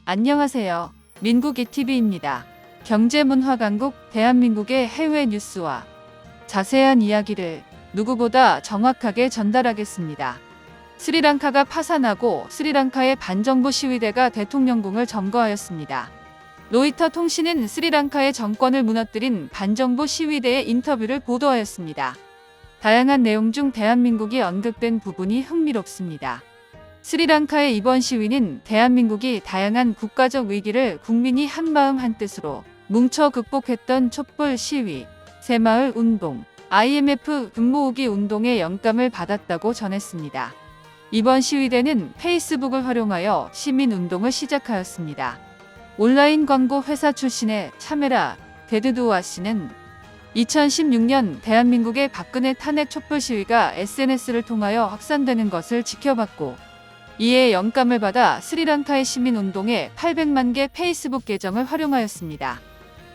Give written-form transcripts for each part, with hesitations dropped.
안녕하세요. 민국 ETV입니다. 경제문화 강국 대한민국의 해외 뉴스와 자세한 이야기를 누구보다 정확하게 전달하겠습니다. 스리랑카가 파산하고 스리랑카의 반정부 시위대가 대통령궁을 점거하였습니다. 로이터 통신은 스리랑카의 정권을 무너뜨린 반정부 시위대의 인터뷰를 보도하였습니다. 다양한 내용 중 대한민국이 언급된 부분이 흥미롭습니다. 스리랑카의 이번 시위는 대한민국이 다양한 국가적 위기를 국민이 한마음 한뜻으로 뭉쳐 극복했던 촛불 시위, 새마을 운동, IMF 금 모으기 운동의 영감을 받았다고 전했습니다. 이번 시위대는 페이스북을 활용하여 시민운동을 시작하였습니다. 온라인 광고 회사 출신의 차메라 데드두아 씨는 2016년 대한민국의 박근혜 탄핵 촛불 시위가 SNS를 통하여 확산되는 것을 지켜봤고 이에 영감을 받아 스리랑카의 시민운동에 800만 개 페이스북 계정을 활용하였습니다.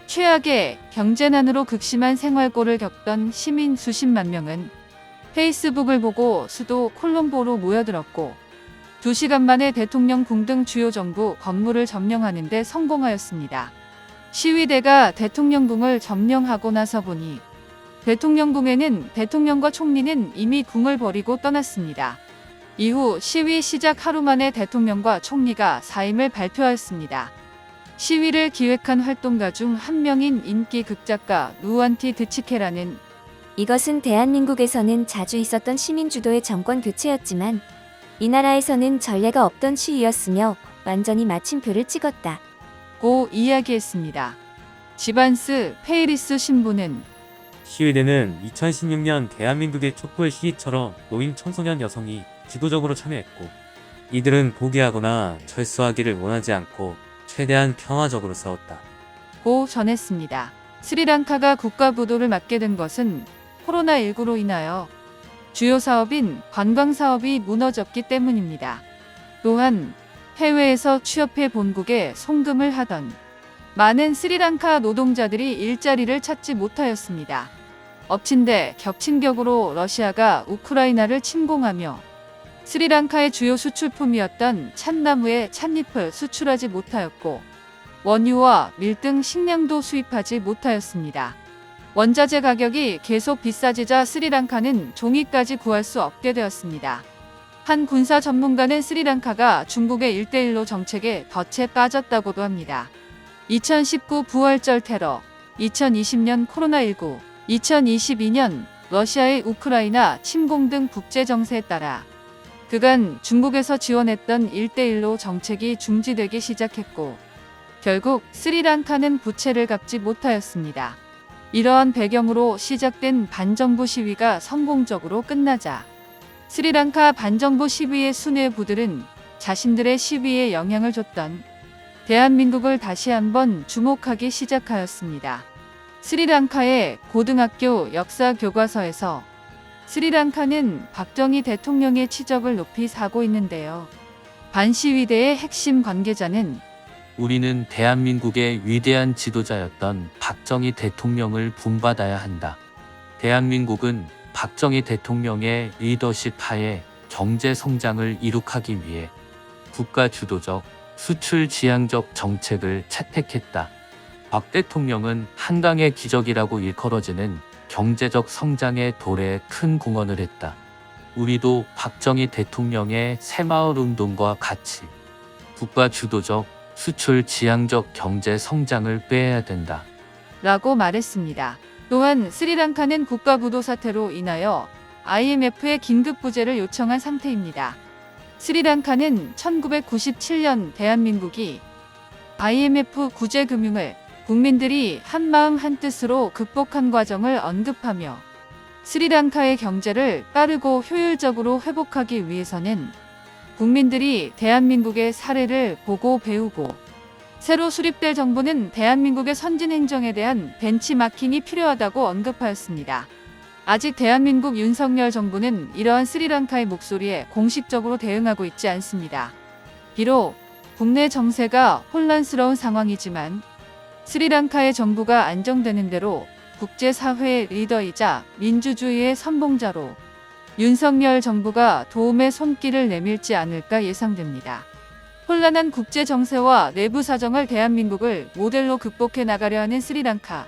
최악의 경제난으로 극심한 생활고를 겪던 시민 수십만 명은 페이스북을 보고 수도 콜롬보로 모여들었고 2시간 만에 대통령궁 등 주요 정부 건물을 점령하는 데 성공하였습니다. 시위대가 대통령궁을 점령하고 나서 보니 대통령궁에는 대통령과 총리는 이미 궁을 버리고 떠났습니다. 이후 시위 시작 하루 만에 대통령과 총리가 사임을 발표하였습니다. 시위를 기획한 활동가 중 한 명인 인기 극작가 루안티 드치케라는 이것은 대한민국에서는 자주 있었던 시민주도의 정권 교체였지만 이 나라에서는 전례가 없던 시위였으며 완전히 마침표를 찍었다. 고 이야기했습니다. 지반스 페이리스 신부는 시위대는 2016년 대한민국의 촛불 시위처럼 노인 청소년 여성이 지도적으로 참여했고 이들은 포기하거나 철수하기를 원하지 않고 최대한 평화적으로 싸웠다. 고 전했습니다. 스리랑카가 국가부도를 맞게 된 것은 코로나19로 인하여 주요 사업인 관광 사업이 무너졌기 때문입니다. 또한 해외에서 취업해 본국에 송금을 하던 많은 스리랑카 노동자들이 일자리를 찾지 못하였습니다. 엎친 데 겹친 격으로 러시아가 우크라이나를 침공하며 스리랑카의 주요 수출품이었던 찻나무의 찻잎을 수출하지 못하였고 원유와 밀 등 식량도 수입하지 못하였습니다. 원자재 가격이 계속 비싸지자 스리랑카는 종이까지 구할 수 없게 되었습니다. 한 군사 전문가는 스리랑카가 중국의 1대1로 정책에 덫에 빠졌다고도 합니다. 2019 부활절 테러, 2020년 코로나19, 2022년 러시아의 우크라이나 침공 등 국제 정세에 따라 그간 중국에서 지원했던 1대1로 정책이 중지되기 시작했고 결국 스리랑카는 부채를 갚지 못하였습니다. 이러한 배경으로 시작된 반정부 시위가 성공적으로 끝나자 스리랑카 반정부 시위의 수뇌부들은 자신들의 시위에 영향을 줬던 대한민국을 다시 한번 주목하기 시작하였습니다. 스리랑카의 고등학교 역사 교과서에서 스리랑카는 박정희 대통령의 치적을 높이 사고 있는데요. 반시위대의 핵심 관계자는 우리는 대한민국의 위대한 지도자였던 박정희 대통령을 본받아야 한다. 대한민국은 박정희 대통령의 리더십 하에 경제 성장을 이룩하기 위해 국가 주도적, 수출 지향적 정책을 채택했다. 박 대통령은 한강의 기적이라고 일컬어지는 경제적 성장의 도래에 큰 공헌을 했다. 우리도 박정희 대통령의 새마을 운동과 같이 국가 주도적, 수출 지향적 경제 성장을 꾀해야 된다. 라고 말했습니다. 또한 스리랑카는 국가부도 사태로 인하여 IMF의 긴급 부재를 요청한 상태입니다. 스리랑카는 1997년 대한민국이 IMF 구제금융을 국민들이 한마음 한뜻으로 극복한 과정을 언급하며 스리랑카의 경제를 빠르고 효율적으로 회복하기 위해서는 국민들이 대한민국의 사례를 보고 배우고 새로 수립될 정부는 대한민국의 선진 행정에 대한 벤치마킹이 필요하다고 언급하였습니다. 아직 대한민국 윤석열 정부는 이러한 스리랑카의 목소리에 공식적으로 대응하고 있지 않습니다. 비록 국내 정세가 혼란스러운 상황이지만 스리랑카의 정부가 안정되는 대로 국제사회의 리더이자 민주주의의 선봉자로 윤석열 정부가 도움의 손길을 내밀지 않을까 예상됩니다. 혼란한 국제 정세와 내부 사정을 대한민국을 모델로 극복해 나가려 하는 스리랑카.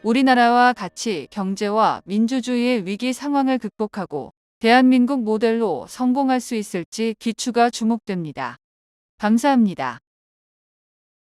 우리나라와 같이 경제와 민주주의의 위기 상황을 극복하고 대한민국 모델로 성공할 수 있을지 기추가 주목됩니다. 감사합니다.